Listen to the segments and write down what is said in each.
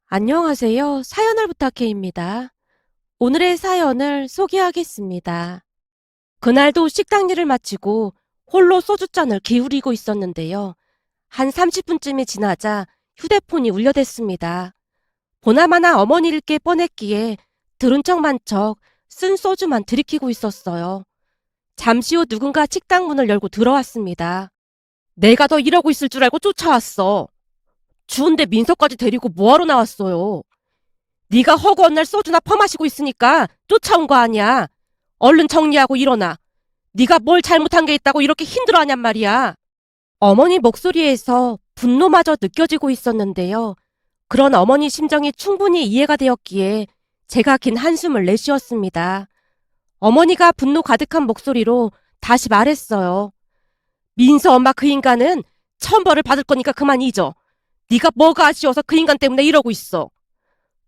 안녕하세요. 사연을 부탁해입니다. 오늘의 사연을 소개하겠습니다. 그날도 식당 일을 마치고 홀로 소주잔을 기울이고 있었는데요. 한 30분쯤이 지나자 휴대폰이 울려댔습니다. 보나마나 어머니일 게 뻔했기에 들은 척만 척 쓴 소주만 들이키고 있었어요. 잠시 후 누군가 식당 문을 열고 들어왔습니다. 내가 더 이러고 있을 줄 알고 쫓아왔어. 추운데 민서까지 데리고 뭐하러 나왔어요? 네가 허구한 날 소주나 퍼마시고 있으니까 쫓아온 거 아니야. 얼른 정리하고 일어나. 네가 뭘 잘못한 게 있다고 이렇게 힘들어하냔 말이야. 어머니 목소리에서 분노마저 느껴지고 있었는데요. 그런 어머니 심정이 충분히 이해가 되었기에 제가 긴 한숨을 내쉬었습니다. 어머니가 분노 가득한 목소리로 다시 말했어요. 민서 엄마 그 인간은 천벌을 받을 거니까 그만 잊어. 네가 뭐가 아쉬워서 그 인간 때문에 이러고 있어.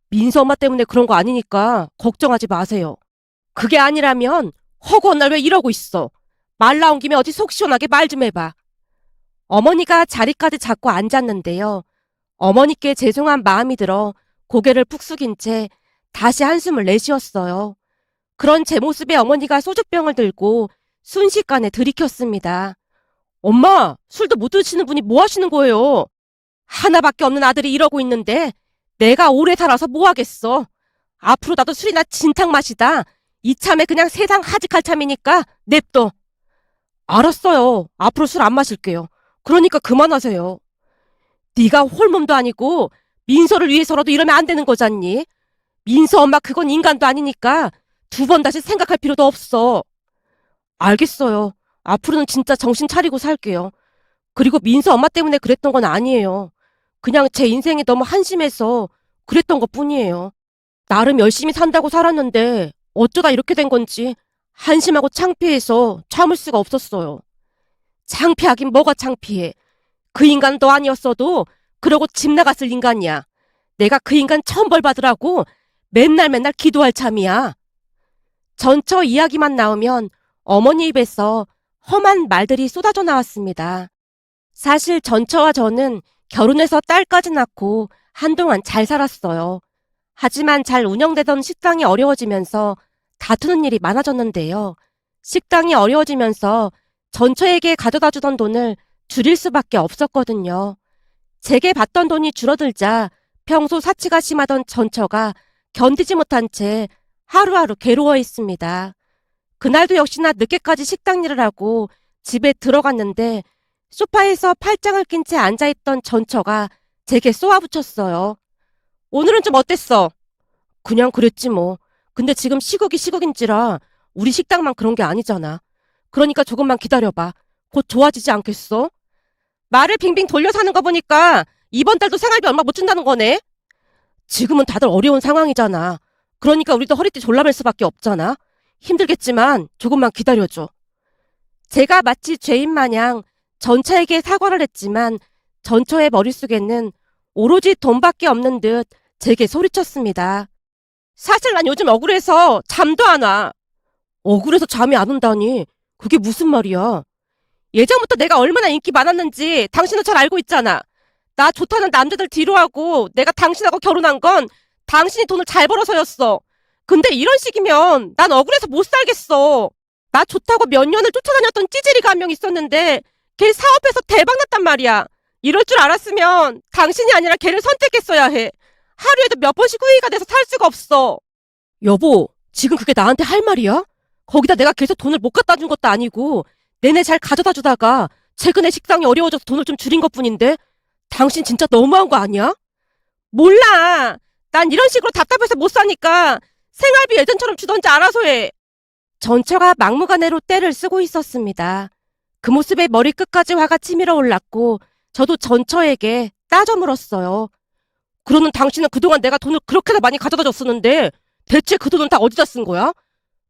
민서 엄마 때문에 그런 거 아니니까 걱정하지 마세요. 그게 아니라면 허구한 날 왜 이러고 있어. 말 나온 김에 어디 속 시원하게 말 좀 해봐. 어머니가 자리까지 잡고 앉았는데요. 어머니께 죄송한 마음이 들어 고개를 푹 숙인 채 다시 한숨을 내쉬었어요. 그런 제 모습에 어머니가 소주병을 들고 순식간에 들이켰습니다. 엄마, 술도 못 드시는 분이 뭐 하시는 거예요? 하나밖에 없는 아들이 이러고 있는데 내가 오래 살아서 뭐 하겠어. 앞으로 나도 술이나 진탕 마시다. 이참에 그냥 세상 하직할 참이니까 냅둬. 알았어요. 앞으로 술 안 마실게요. 그러니까 그만하세요. 네가 홀몸도 아니고 민서를 위해서라도 이러면 안 되는 거잖니. 민서 엄마 그건 인간도 아니니까 두 번 다시 생각할 필요도 없어. 알겠어요. 앞으로는 진짜 정신 차리고 살게요. 그리고 민서 엄마 때문에 그랬던 건 아니에요. 그냥 제 인생이 너무 한심해서 그랬던 것뿐이에요. 나름 열심히 산다고 살았는데 어쩌다 이렇게 된 건지 한심하고 창피해서 참을 수가 없었어요. 창피하긴 뭐가 창피해. 그 인간 너 아니었어도 그러고 집 나갔을 인간이야. 내가 그 인간 천벌 받으라고 맨날 맨날 기도할 참이야. 전처 이야기만 나오면 어머니 입에서 험한 말들이 쏟아져 나왔습니다. 사실 전처와 저는 결혼해서 딸까지 낳고 한동안 잘 살았어요. 하지만 잘 운영되던 식당이 어려워지면서 다투는 일이 많아졌는데요. 식당이 어려워지면서 전처에게 가져다 주던 돈을 줄일 수밖에 없었거든요. 제게 받던 돈이 줄어들자 평소 사치가 심하던 전처가 견디지 못한 채 하루하루 괴로워했습니다. 그날도 역시나 늦게까지 식당 일을 하고 집에 들어갔는데 소파에서 팔짱을 낀 채 앉아있던 전처가 제게 쏘아붙였어요. 오늘은 좀 어땠어? 그냥 그랬지 뭐. 근데 지금 시국이 시국인지라 우리 식당만 그런 게 아니잖아. 그러니까 조금만 기다려봐. 곧 좋아지지 않겠어? 말을 빙빙 돌려 사는 거 보니까 이번 달도 생활비 얼마 못 준다는 거네? 지금은 다들 어려운 상황이잖아. 그러니까 우리도 허리띠 졸라맬 수밖에 없잖아. 힘들겠지만 조금만 기다려줘. 제가 마치 죄인 마냥 전처에게 사과를 했지만 전처의 머릿속에는 오로지 돈밖에 없는 듯 제게 소리쳤습니다. 사실 난 요즘 억울해서 잠도 안 와. 억울해서 잠이 안 온다니. 그게 무슨 말이야? 예전부터 내가 얼마나 인기 많았는지 당신은 잘 알고 있잖아. 나 좋다는 남자들 뒤로하고 내가 당신하고 결혼한 건 당신이 돈을 잘 벌어서였어. 근데 이런 식이면 난 억울해서 못 살겠어. 나 좋다고 몇 년을 쫓아다녔던 찌질이가 한 명 있었는데 걔 사업해서 대박났단 말이야. 이럴 줄 알았으면 당신이 아니라 걔를 선택했어야 해. 하루에도 몇 번씩 후회가 돼서 살 수가 없어. 여보, 지금 그게 나한테 할 말이야? 거기다 내가 계속 돈을 못 갖다 준 것도 아니고 내내 잘 가져다 주다가 최근에 식당이 어려워져서 돈을 좀 줄인 것뿐인데 당신 진짜 너무한 거 아니야? 몰라. 난 이런 식으로 답답해서 못 사니까 생활비 예전처럼 주던지 알아서 해. 전처가 막무가내로 떼를 쓰고 있었습니다. 그 모습에 머리끝까지 화가 치밀어 올랐고 저도 전처에게 따져 물었어요. 그러는 당신은 그동안 내가 돈을 그렇게나 많이 가져다 줬었는데 대체 그 돈은 다 어디다 쓴 거야?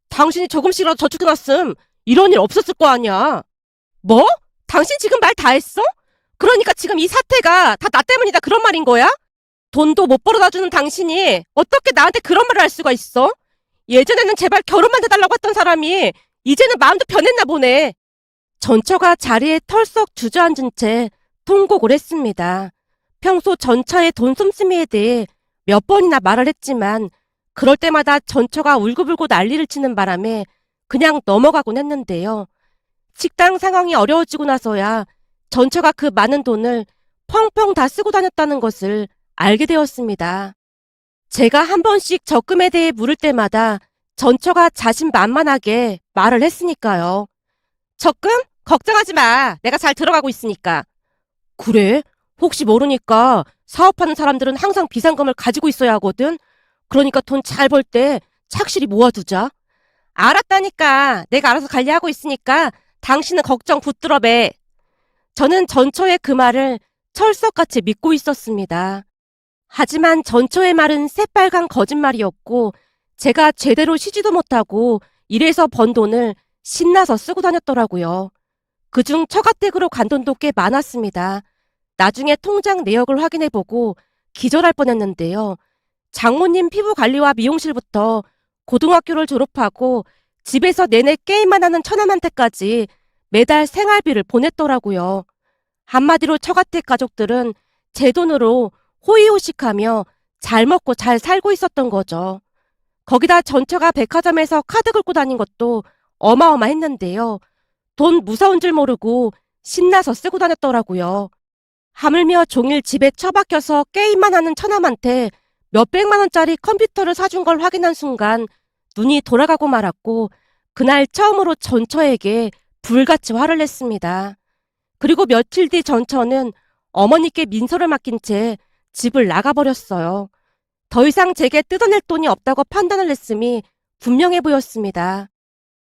당신이 조금씩이라도 저축해놨음 이런 일 없었을 거 아니야. 뭐? 당신 지금 말 다 했어? 그러니까 지금 이 사태가 다 나 때문이다 그런 말인 거야? 돈도 못 벌어다 주는 당신이 어떻게 나한테 그런 말을 할 수가 있어? 예전에는 제발 결혼만 해달라고 했던 사람이 이제는 마음도 변했나 보네. 전처가 자리에 털썩 주저앉은 채 통곡을 했습니다. 평소 전처의 돈 씀씀이에 대해 몇 번이나 말을 했지만 그럴 때마다 전처가 울고불고 난리를 치는 바람에 그냥 넘어가곤 했는데요. 식당 상황이 어려워지고 나서야 전처가 그 많은 돈을 펑펑 다 쓰고 다녔다는 것을 알게 되었습니다. 제가 한 번씩 적금에 대해 물을 때마다 전처가 자신만만하게 말을 했으니까요. 적금? 걱정하지 마. 내가 잘 들어가고 있으니까. 그래? 혹시 모르니까 사업하는 사람들은 항상 비상금을 가지고 있어야 하거든. 그러니까 돈 잘 벌 때 착실히 모아두자. 알았다니까. 내가 알아서 관리하고 있으니까 당신은 걱정 붙들어 매. 저는 전처의 그 말을 철석같이 믿고 있었습니다. 하지만 전처의 말은 새빨간 거짓말이었고 제가 제대로 쉬지도 못하고 일해서 번 돈을 신나서 쓰고 다녔더라고요. 그중 처가댁으로 간 돈도 꽤 많았습니다. 나중에 통장 내역을 확인해보고 기절할 뻔했는데요. 장모님 피부관리와 미용실부터 고등학교를 졸업하고 집에서 내내 게임만 하는 처남한테까지 매달 생활비를 보냈더라고요. 한마디로 처가댁 가족들은 제 돈으로 호의호식하며 잘 먹고 잘 살고 있었던 거죠. 거기다 전처가 백화점에서 카드 긁고 다닌 것도 어마어마했는데요. 돈 무서운 줄 모르고 신나서 쓰고 다녔더라고요. 하물며 종일 집에 처박혀서 게임만 하는 처남한테 몇백만 원짜리 컴퓨터를 사준 걸 확인한 순간 눈이 돌아가고 말았고 그날 처음으로 전처에게 불같이 화를 냈습니다. 그리고 며칠 뒤 전처는 어머니께 민서를 맡긴 채 집을 나가버렸어요. 더 이상 제게 뜯어낼 돈이 없다고 판단을 했음이 분명해 보였습니다.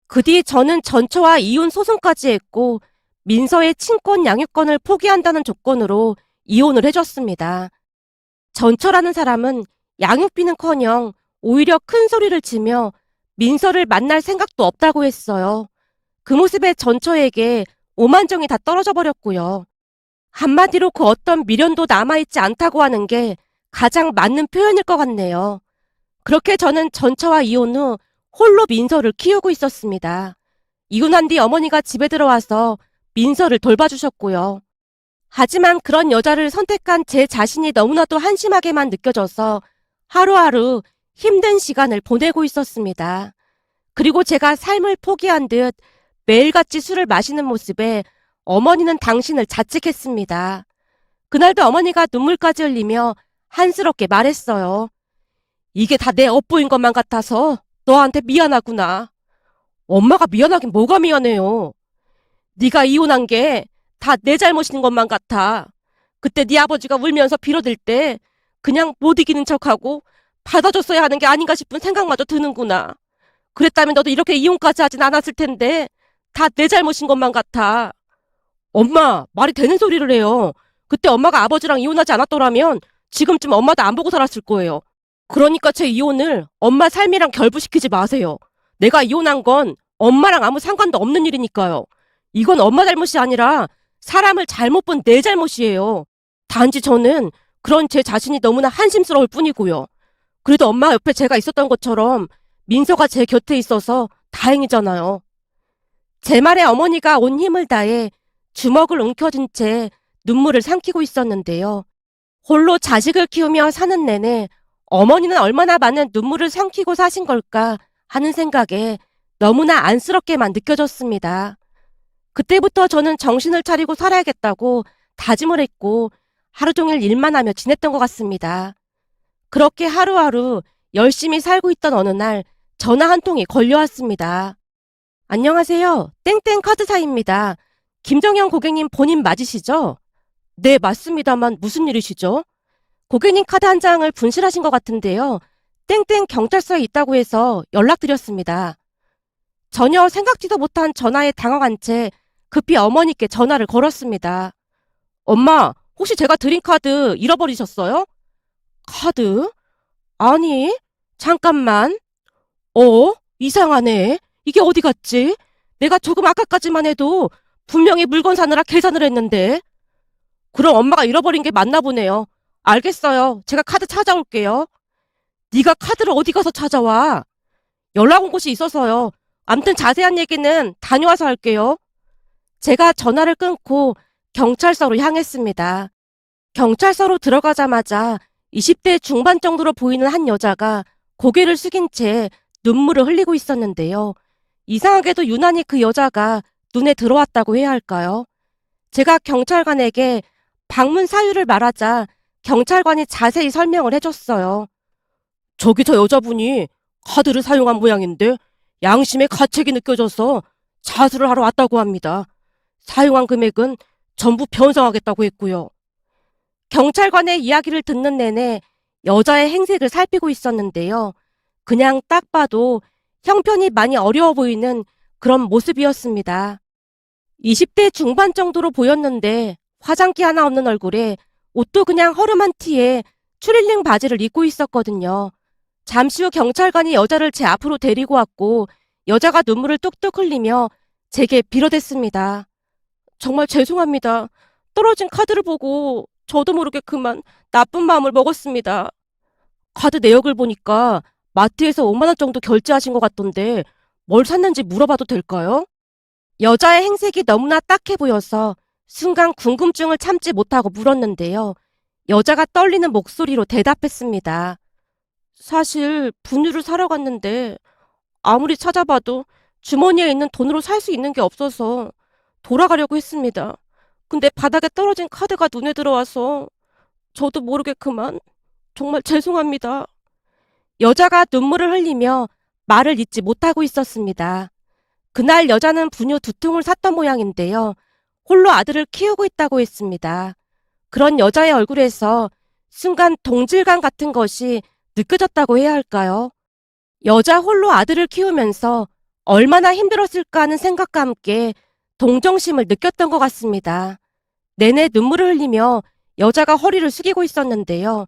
그 뒤 저는 전처와 이혼 소송까지 했고 민서의 친권 양육권을 포기한다는 조건으로 이혼을 해줬습니다. 전처라는 사람은 양육비는커녕 오히려 큰 소리를 치며 민서를 만날 생각도 없다고 했어요. 그 모습에 전처에게 오만정이 다 떨어져 버렸고요. 한마디로 그 어떤 미련도 남아있지 않다고 하는 게 가장 맞는 표현일 것 같네요. 그렇게 저는 전처와 이혼 후 홀로 민서를 키우고 있었습니다. 이혼한 뒤 어머니가 집에 들어와서 민서를 돌봐주셨고요. 하지만 그런 여자를 선택한 제 자신이 너무나도 한심하게만 느껴져서 하루하루 힘든 시간을 보내고 있었습니다. 그리고 제가 삶을 포기한 듯 매일같이 술을 마시는 모습에 어머니는 당신을 자책했습니다. 그날도 어머니가 눈물까지 흘리며 한스럽게 말했어요. 이게 다 내 업보인 것만 같아서 너한테 미안하구나. 엄마가 미안하긴 뭐가 미안해요. 네가 이혼한 게 다 내 잘못인 것만 같아. 그때 네 아버지가 울면서 빌어댈 때 그냥 못 이기는 척하고 받아줬어야 하는 게 아닌가 싶은 생각마저 드는구나. 그랬다면 너도 이렇게 이혼까지 하진 않았을 텐데 다 내 잘못인 것만 같아. 엄마, 말이 되는 소리를 해요. 그때 엄마가 아버지랑 이혼하지 않았더라면 지금쯤 엄마도 안 보고 살았을 거예요. 그러니까 제 이혼을 엄마 삶이랑 결부시키지 마세요. 내가 이혼한 건 엄마랑 아무 상관도 없는 일이니까요. 이건 엄마 잘못이 아니라 사람을 잘못 본 내 잘못이에요. 단지 저는 그런 제 자신이 너무나 한심스러울 뿐이고요. 그래도 엄마 옆에 제가 있었던 것처럼 민서가 제 곁에 있어서 다행이잖아요. 제 말에 어머니가 온 힘을 다해 주먹을 움켜쥔 채 눈물을 삼키고 있었는데요. 홀로 자식을 키우며 사는 내내 어머니는 얼마나 많은 눈물을 삼키고 사신 걸까 하는 생각에 너무나 안쓰럽게만 느껴졌습니다. 그때부터 저는 정신을 차리고 살아야겠다고 다짐을 했고 하루 종일 일만 하며 지냈던 것 같습니다. 그렇게 하루하루 열심히 살고 있던 어느 날 전화 한 통이 걸려왔습니다. 안녕하세요. 땡땡 카드사입니다. 김정현 고객님 본인 맞으시죠? 네, 맞습니다만 무슨 일이시죠? 고객님 카드 한 장을 분실하신 것 같은데요. 땡땡 경찰서에 있다고 해서 연락드렸습니다. 전혀 생각지도 못한 전화에 당황한 채 급히 어머니께 전화를 걸었습니다. 엄마, 혹시 제가 드린 카드 잃어버리셨어요? 카드? 아니, 잠깐만. 이상하네. 이게 어디 갔지? 내가 조금 아까까지만 해도 분명히 물건 사느라 계산을 했는데. 그럼 엄마가 잃어버린 게 맞나 보네요. 알겠어요. 제가 카드 찾아올게요. 네가 카드를 어디 가서 찾아와? 연락 온 곳이 있어서요. 암튼 자세한 얘기는 다녀와서 할게요. 제가 전화를 끊고 경찰서로 향했습니다. 경찰서로 들어가자마자 20대 중반 정도로 보이는 한 여자가 고개를 숙인 채 눈물을 흘리고 있었는데요. 이상하게도 유난히 그 여자가 눈에 들어왔다고 해야 할까요? 제가 경찰관에게 방문 사유를 말하자 경찰관이 자세히 설명을 해줬어요. 저기 저 여자분이 카드를 사용한 모양인데 양심의 가책이 느껴져서 자수를 하러 왔다고 합니다. 사용한 금액은 전부 변상하겠다고 했고요. 경찰관의 이야기를 듣는 내내 여자의 행색을 살피고 있었는데요. 그냥 딱 봐도 형편이 많이 어려워 보이는 그런 모습이었습니다. 20대 중반 정도로 보였는데 화장기 하나 없는 얼굴에 옷도 그냥 허름한 티에 추릴링 바지를 입고 있었거든요. 잠시 후 경찰관이 여자를 제 앞으로 데리고 왔고 여자가 눈물을 뚝뚝 흘리며 제게 빌어댔습니다. 정말 죄송합니다. 떨어진 카드를 보고 저도 모르게 그만 나쁜 마음을 먹었습니다. 카드 내역을 보니까 마트에서 5만 원 정도 결제하신 것 같던데 뭘 샀는지 물어봐도 될까요? 여자의 행색이 너무나 딱해 보여서 순간 궁금증을 참지 못하고 물었는데요. 여자가 떨리는 목소리로 대답했습니다. 사실 분유를 사러 갔는데 아무리 찾아봐도 주머니에 있는 돈으로 살 수 있는 게 없어서 돌아가려고 했습니다. 근데 바닥에 떨어진 카드가 눈에 들어와서 저도 모르게 그만 정말 죄송합니다. 여자가 눈물을 흘리며 말을 잇지 못하고 있었습니다. 그날 여자는 분유 2통을 샀던 모양인데요. 홀로 아들을 키우고 있다고 했습니다. 그런 여자의 얼굴에서 순간 동질감 같은 것이 느껴졌다고 해야 할까요? 여자 홀로 아들을 키우면서 얼마나 힘들었을까 하는 생각과 함께 동정심을 느꼈던 것 같습니다. 내내 눈물을 흘리며 여자가 허리를 숙이고 있었는데요.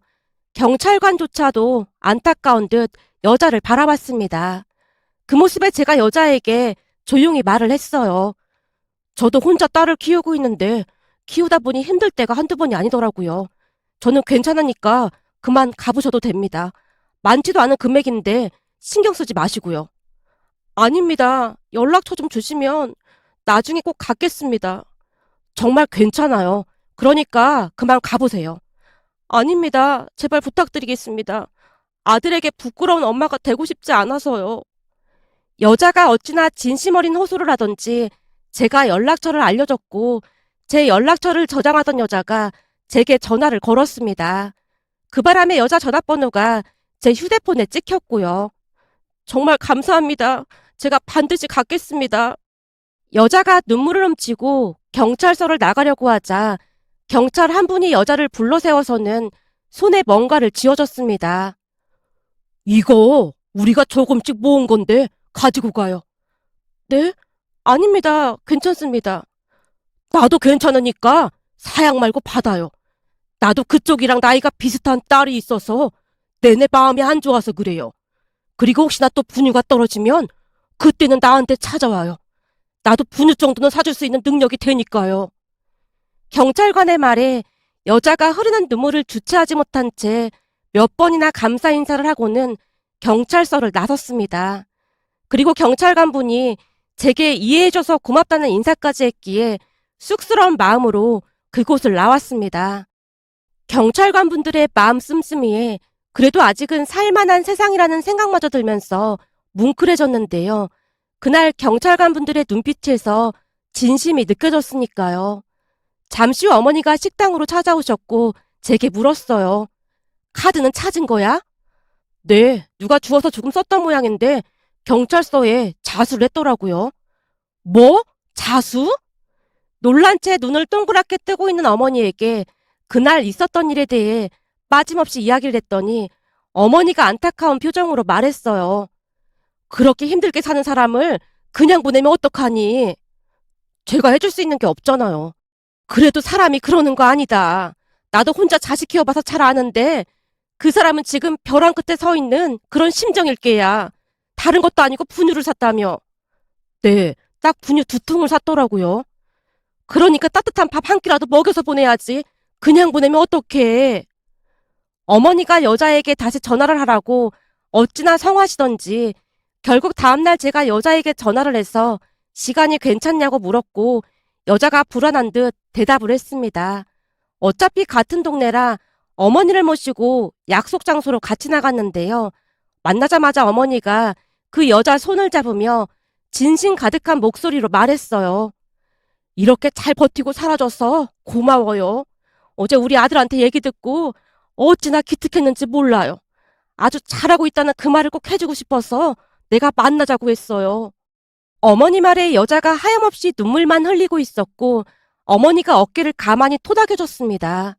경찰관조차도 안타까운 듯 여자를 바라봤습니다. 그 모습에 제가 여자에게 조용히 말을 했어요. 저도 혼자 딸을 키우고 있는데 키우다 보니 힘들 때가 한두 번이 아니더라고요. 저는 괜찮으니까 그만 가보셔도 됩니다. 많지도 않은 금액인데 신경 쓰지 마시고요. 아닙니다. 연락처 좀 주시면 나중에 꼭 갚겠습니다. 정말 괜찮아요. 그러니까 그만 가보세요. 아닙니다. 제발 부탁드리겠습니다. 아들에게 부끄러운 엄마가 되고 싶지 않아서요. 여자가 어찌나 진심 어린 호소를 하던지 제가 연락처를 알려줬고 제 연락처를 저장하던 여자가 제게 전화를 걸었습니다. 그 바람에 여자 전화번호가 제 휴대폰에 찍혔고요. 정말 감사합니다. 제가 반드시 갚겠습니다. 여자가 눈물을 훔치고 경찰서를 나가려고 하자 경찰 한 분이 여자를 불러 세워서는 손에 뭔가를 쥐어줬습니다. 이거 우리가 조금씩 모은 건데 가지고 가요. 네? 아닙니다. 괜찮습니다. 나도 괜찮으니까 사양 말고 받아요. 나도 그쪽이랑 나이가 비슷한 딸이 있어서 내내 마음이 안 좋아서 그래요. 그리고 혹시나 또 분유가 떨어지면 그때는 나한테 찾아와요. 나도 분유 정도는 사줄 수 있는 능력이 되니까요. 경찰관의 말에 여자가 흐르는 눈물을 주체하지 못한 채 몇 번이나 감사 인사를 하고는 경찰서를 나섰습니다. 그리고 경찰관 분이 제게 이해해줘서 고맙다는 인사까지 했기에 쑥스러운 마음으로 그곳을 나왔습니다. 경찰관 분들의 마음 씀씀이에 그래도 아직은 살만한 세상이라는 생각마저 들면서 뭉클해졌는데요. 그날 경찰관 분들의 눈빛에서 진심이 느껴졌으니까요. 잠시 후 어머니가 식당으로 찾아오셨고 제게 물었어요. 카드는 찾은 거야? 네, 누가 주워서 조금 썼던 모양인데 경찰서에 자수를 했더라고요. 뭐? 자수? 놀란 채 눈을 동그랗게 뜨고 있는 어머니에게 그날 있었던 일에 대해 빠짐없이 이야기를 했더니 어머니가 안타까운 표정으로 말했어요. 그렇게 힘들게 사는 사람을 그냥 보내면 어떡하니? 제가 해줄 수 있는 게 없잖아요. 그래도 사람이 그러는 거 아니다. 나도 혼자 자식 키워봐서 잘 아는데 그 사람은 지금 벼랑 끝에 서 있는 그런 심정일 게야. 다른 것도 아니고 분유를 샀다며. 네, 딱 분유 2통을 샀더라고요. 그러니까 따뜻한 밥 한 끼라도 먹여서 보내야지. 그냥 보내면 어떡해. 어머니가 여자에게 다시 전화를 하라고 어찌나 성하시던지 결국 다음날 제가 여자에게 전화를 해서 시간이 괜찮냐고 물었고 여자가 불안한 듯 대답을 했습니다. 어차피 같은 동네라 어머니를 모시고 약속 장소로 같이 나갔는데요. 만나자마자 어머니가 그 여자 손을 잡으며 진심 가득한 목소리로 말했어요. 이렇게 잘 버티고 살아줘서 고마워요. 어제 우리 아들한테 얘기 듣고 어찌나 기특했는지 몰라요. 아주 잘하고 있다는 그 말을 꼭 해주고 싶어서 내가 만나자고 했어요. 어머니 말에 여자가 하염없이 눈물만 흘리고 있었고 어머니가 어깨를 가만히 토닥여줬습니다.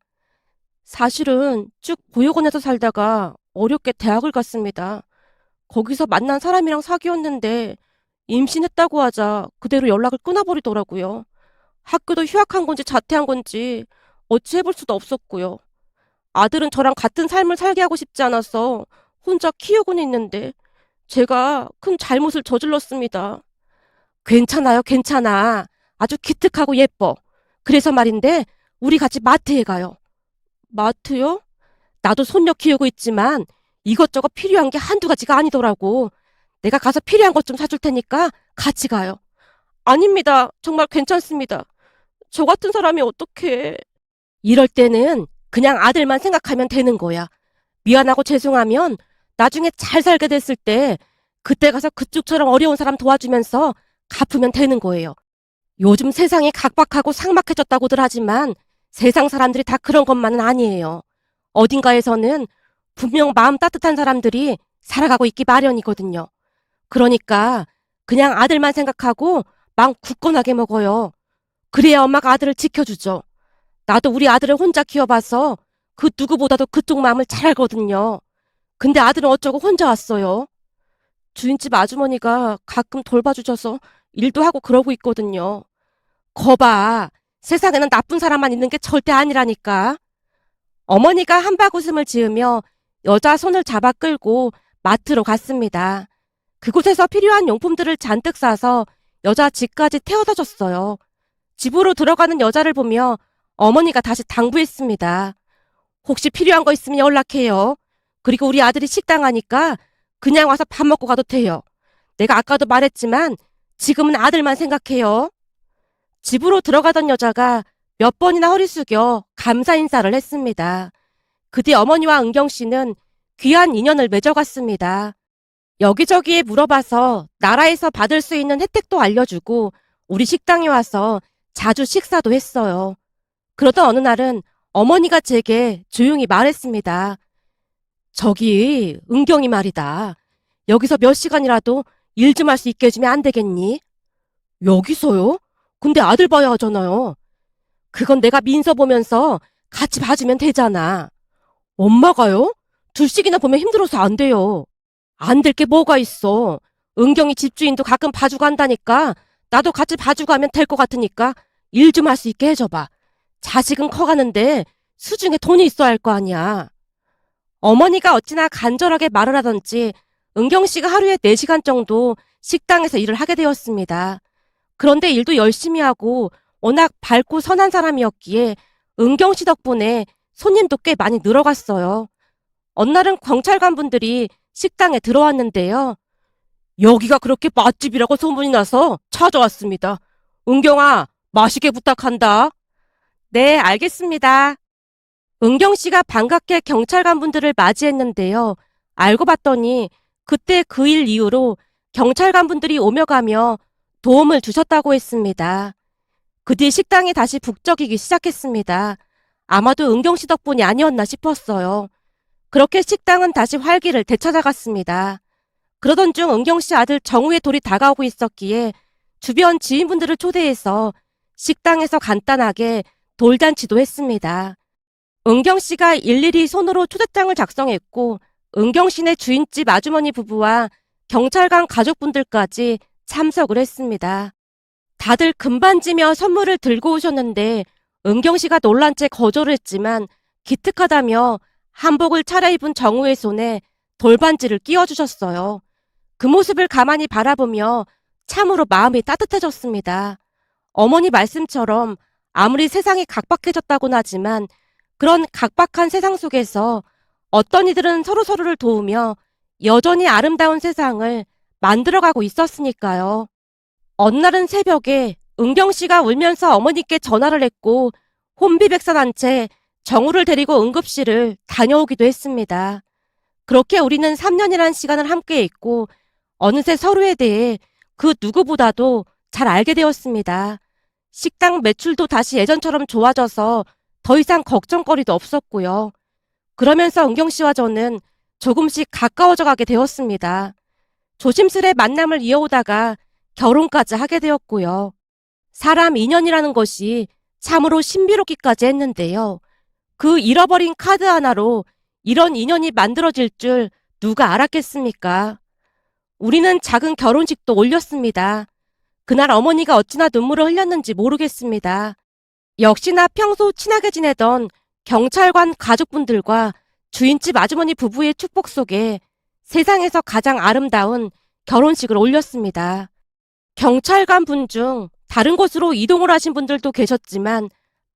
사실은 쭉 보육원에서 살다가 어렵게 대학을 갔습니다. 거기서 만난 사람이랑 사귀었는데 임신했다고 하자 그대로 연락을 끊어버리더라고요. 학교도 휴학한 건지 자퇴한 건지 어찌 해볼 수도 없었고요. 아들은 저랑 같은 삶을 살게 하고 싶지 않아서 혼자 키우고는 있는데 제가 큰 잘못을 저질렀습니다. 괜찮아요, 괜찮아. 아주 기특하고 예뻐. 그래서 말인데 우리 같이 마트에 가요. 마트요? 나도 손녀 키우고 있지만 이것저것 필요한 게 한두 가지가 아니더라고. 내가 가서 필요한 것 좀 사줄 테니까 같이 가요. 아닙니다. 정말 괜찮습니다. 저 같은 사람이 어떻게... 이럴 때는 그냥 아들만 생각하면 되는 거야. 미안하고 죄송하면 나중에 잘 살게 됐을 때 그때 가서 그쪽처럼 어려운 사람 도와주면서 갚으면 되는 거예요. 요즘 세상이 각박하고 삭막해졌다고들 하지만 세상 사람들이 다 그런 것만은 아니에요. 어딘가에서는 분명 마음 따뜻한 사람들이 살아가고 있기 마련이거든요. 그러니까 그냥 아들만 생각하고 마음 굳건하게 먹어요. 그래야 엄마가 아들을 지켜주죠. 나도 우리 아들을 혼자 키워봐서 그 누구보다도 그쪽 마음을 잘 알거든요. 근데 아들은 어쩌고 혼자 왔어요. 주인집 아주머니가 가끔 돌봐주셔서 일도 하고 그러고 있거든요. 거봐. 세상에는 나쁜 사람만 있는 게 절대 아니라니까. 어머니가 한박 웃음을 지으며 여자 손을 잡아 끌고 마트로 갔습니다. 그곳에서 필요한 용품들을 잔뜩 사서 여자 집까지 태워다 줬어요. 집으로 들어가는 여자를 보며 어머니가 다시 당부했습니다. 혹시 필요한 거 있으면 연락해요. 그리고 우리 아들이 식당 하니까 그냥 와서 밥 먹고 가도 돼요. 내가 아까도 말했지만 지금은 아들만 생각해요. 집으로 들어가던 여자가 몇 번이나 허리 숙여 감사 인사를 했습니다. 그 뒤 어머니와 은경 씨는 귀한 인연을 맺어갔습니다. 여기저기에 물어봐서 나라에서 받을 수 있는 혜택도 알려주고 우리 식당에 와서 자주 식사도 했어요. 그러던 어느 날은 어머니가 제게 조용히 말했습니다. 저기 은경이 말이다. 여기서 몇 시간이라도 일 좀 할 수 있게 해주면 안 되겠니? 여기서요? 근데 아들 봐야 하잖아요. 그건 내가 민서 보면서 같이 봐주면 되잖아. 엄마가요? 둘씩이나 보면 힘들어서 안 돼요. 안 될 게 뭐가 있어. 은경이 집주인도 가끔 봐주고 한다니까 나도 같이 봐주고 하면 될 것 같으니까 일 좀 할 수 있게 해줘봐. 자식은 커가는데 수중에 돈이 있어야 할 거 아니야. 어머니가 어찌나 간절하게 말을 하던지 은경 씨가 하루에 4시간 정도 식당에서 일을 하게 되었습니다. 그런데 일도 열심히 하고 워낙 밝고 선한 사람이었기에 은경 씨 덕분에 손님도 꽤 많이 늘어갔어요. 어느 날은 경찰관 분들이 식당에 들어왔는데요. 여기가 그렇게 맛집이라고 소문이 나서 찾아왔습니다. 은경아, 맛있게 부탁한다. 네, 알겠습니다. 은경 씨가 반갑게 경찰관 분들을 맞이했는데요. 알고 봤더니 그때 그 일 이후로 경찰관 분들이 오며 가며 도움을 주셨다고 했습니다. 그 뒤 식당이 다시 북적이기 시작했습니다. 아마도 은경 씨 덕분이 아니었나 싶었어요. 그렇게 식당은 다시 활기를 되찾아갔습니다. 그러던 중 은경 씨 아들 정우의 돌이 다가오고 있었기에 주변 지인분들을 초대해서 식당에서 간단하게 돌잔치도 했습니다. 은경 씨가 일일이 손으로 초대장을 작성했고 은경 씨네 주인집 아주머니 부부와 경찰관 가족분들까지 참석을 했습니다. 다들 금반지며 선물을 들고 오셨는데 은경 씨가 놀란 채 거절을 했지만 기특하다며 한복을 차려입은 정우의 손에 돌반지를 끼워주셨어요. 그 모습을 가만히 바라보며 참으로 마음이 따뜻해졌습니다. 어머니 말씀처럼 아무리 세상이 각박해졌다고는 하지만 그런 각박한 세상 속에서 어떤 이들은 서로서로를 도우며 여전히 아름다운 세상을 만들어가고 있었으니까요. 어느 날은 새벽에 은경 씨가 울면서 어머니께 전화를 했고 혼비백산한 채 정우를 데리고 응급실을 다녀오기도 했습니다. 그렇게 우리는 3년이란 시간을 함께 있고 어느새 서로에 대해 그 누구보다도 잘 알게 되었습니다. 식당 매출도 다시 예전처럼 좋아져서 더 이상 걱정거리도 없었고요. 그러면서 은경 씨와 저는 조금씩 가까워져 가게 되었습니다. 조심스레 만남을 이어오다가 결혼까지 하게 되었고요. 사람 인연이라는 것이 참으로 신비롭기까지 했는데요. 그 잃어버린 카드 하나로 이런 인연이 만들어질 줄 누가 알았겠습니까? 우리는 작은 결혼식도 올렸습니다. 그날 어머니가 어찌나 눈물을 흘렸는지 모르겠습니다. 역시나 평소 친하게 지내던 경찰관 가족분들과 주인집 아주머니 부부의 축복 속에 세상에서 가장 아름다운 결혼식을 올렸습니다. 경찰관 분 중 다른 곳으로 이동을 하신 분들도 계셨지만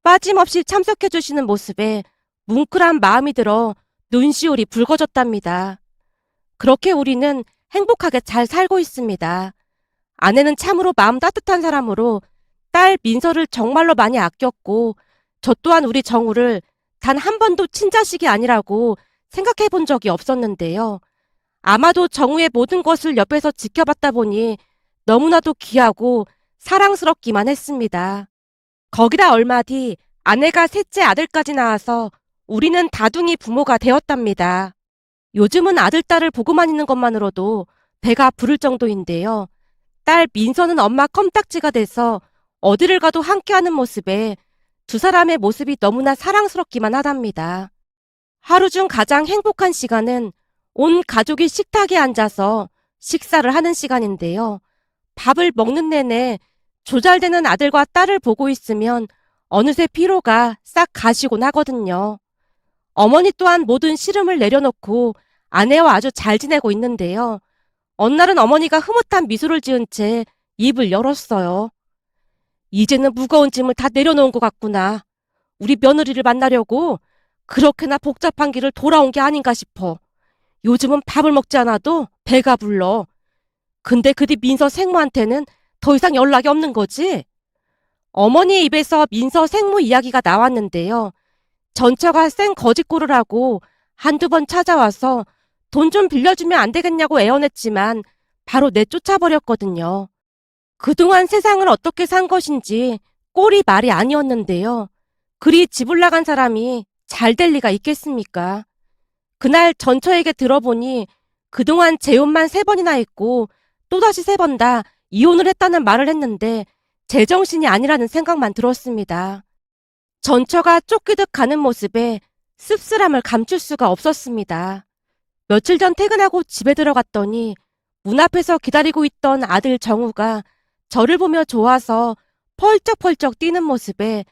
빠짐없이 참석해 주시는 모습에 뭉클한 마음이 들어 눈시울이 붉어졌답니다. 그렇게 우리는 행복하게 잘 살고 있습니다. 아내는 참으로 마음 따뜻한 사람으로 딸 민서를 정말로 많이 아꼈고 저 또한 우리 정우를 단 한 번도 친자식이 아니라고 생각해 본 적이 없었는데요. 아마도 정우의 모든 것을 옆에서 지켜봤다 보니 너무나도 귀하고 사랑스럽기만 했습니다. 거기다 얼마 뒤 아내가 셋째 아들까지 낳아서 우리는 다둥이 부모가 되었답니다. 요즘은 아들, 딸을 보고만 있는 것만으로도 배가 부를 정도인데요. 딸 민서는 엄마 껌딱지가 돼서 어디를 가도 함께하는 모습에 두 사람의 모습이 너무나 사랑스럽기만 하답니다. 하루 중 가장 행복한 시간은 온 가족이 식탁에 앉아서 식사를 하는 시간인데요. 밥을 먹는 내내 조잘되는 아들과 딸을 보고 있으면 어느새 피로가 싹 가시곤 하거든요. 어머니 또한 모든 시름을 내려놓고 아내와 아주 잘 지내고 있는데요. 어느 날은 어머니가 흐뭇한 미소를 지은 채 입을 열었어요. 이제는 무거운 짐을 다 내려놓은 것 같구나. 우리 며느리를 만나려고 그렇게나 복잡한 길을 돌아온 게 아닌가 싶어. 요즘은 밥을 먹지 않아도 배가 불러. 근데 그 뒤 민서 생모한테는 더 이상 연락이 없는 거지? 어머니 입에서 민서 생모 이야기가 나왔는데요. 전처가 쌩 거짓골을 하고 한두 번 찾아와서 돈 좀 빌려주면 안 되겠냐고 애원했지만 바로 내쫓아버렸거든요. 그동안 세상을 어떻게 산 것인지 꼴이 말이 아니었는데요. 그리 집을 나간 사람이 잘 될 리가 있겠습니까? 그날 전처에게 들어보니 그동안 재혼만 3번이나 했고 또다시 3번 다 이혼을 했다는 말을 했는데 제정신이 아니라는 생각만 들었습니다. 전처가 쫓기듯 가는 모습에 씁쓸함을 감출 수가 없었습니다. 며칠 전 퇴근하고 집에 들어갔더니 문 앞에서 기다리고 있던 아들 정우가 저를 보며 좋아서 펄쩍펄쩍 뛰는 모습에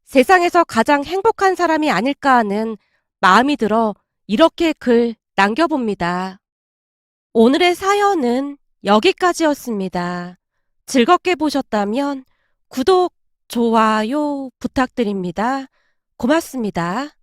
세상에서 가장 행복한 사람이 아닐까 하는 마음이 들어 이렇게 글 남겨봅니다. 오늘의 사연은 여기까지였습니다. 즐겁게 보셨다면 구독, 좋아요 부탁드립니다. 고맙습니다.